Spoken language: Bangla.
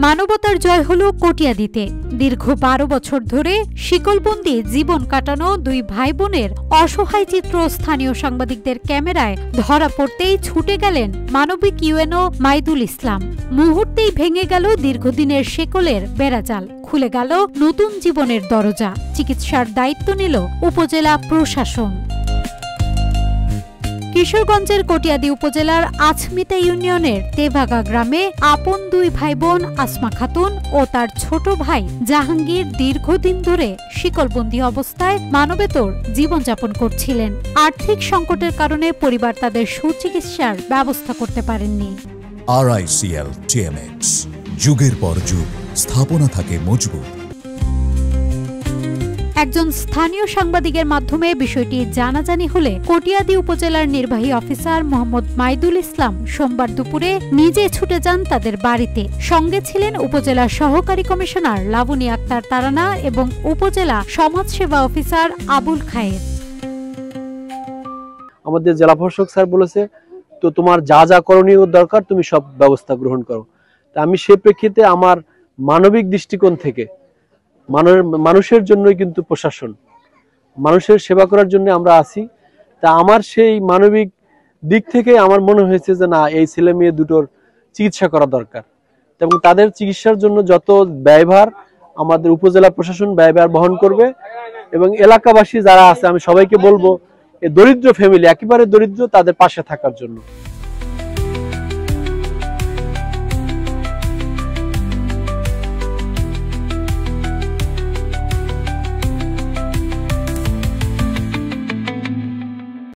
মানবতার জয় হলো কটিয়াদীতে। দীর্ঘ 12 বছর ধরে শিকলবন্দি জীবন কাটানো দুই ভাই বোনের অসহায় চিত্র স্থানীয় সাংবাদিকদের ক্যামেরায় ধরা পড়তেই ছুটে গেলেন মানবিক ইউএনও মাইদুল ইসলাম। মুহূর্তেই ভেঙে গেল দীর্ঘদিনের শেকলের বেড়াজাল, খুলে গেল নতুন জীবনের দরজা। চিকিৎসার দায়িত্ব নিল উপজেলা প্রশাসন। কিশোরগঞ্জের কটিয়াদী উপজেলার আছমিতা ইউনিয়নের তেভাগা গ্রামে আপন দুই ভাই বোন আসমা খাতুন ও তার ছোট ভাই জাহাঙ্গীর দীর্ঘদিন ধরে শিকলবন্দি অবস্থায় মানবেতর জীবনযাপন করছিলেন। আর্থিক সংকটের কারণে পরিবার তাদের সুচিকিৎসার ব্যবস্থা করতে পারেননি। RICL TMX, যুগের পর যুগ স্থাপনা থাকে মজবুত। একজন স্থানীয় সাংবাদিকের মাধ্যমে বিষয়টি জানাজানি হলে কটিয়াদী উপজেলার নির্বাহী অফিসার মোহাম্মদ মাইদুল ইসলাম সোমবার দুপুরে নিজে ছুটে যান তাদের বাড়িতে। সঙ্গে ছিলেন উপজেলা সহকারী কমিশনার লাবনী আক্তার তারানা এবং উপজেলা সমাজসেবা অফিসার আবুল খায়ের। আমাদের জেলা প্রশাসক স্যার বলেছে, তো তোমার যা যা করণীয় দরকার তুমি সব ব্যবস্থা গ্রহণ করো। তা আমি সেই প্রেক্ষিতে আমার মানবিক দৃষ্টিকোণ থেকে মানুষের জন্যই কিন্তু প্রশাসন, মানুষের সেবা করার জন্য আমরা আছি। তা আমার সেই মানবিক দিক থেকে আমার মনে হয়েছে যে না, এই ছেলে মেয়ে দুটোর চিকিৎসা করা দরকার এবং তাদের চিকিৎসার জন্য যত ব্যয়ভার আমাদের উপজেলা প্রশাসন ব্যয়ভার বহন করবে এবং এলাকাবাসী যারা আছে আমি সবাইকে বলবো এই দরিদ্র ফ্যামিলি, একেবারে দরিদ্র, তাদের পাশে থাকার জন্য।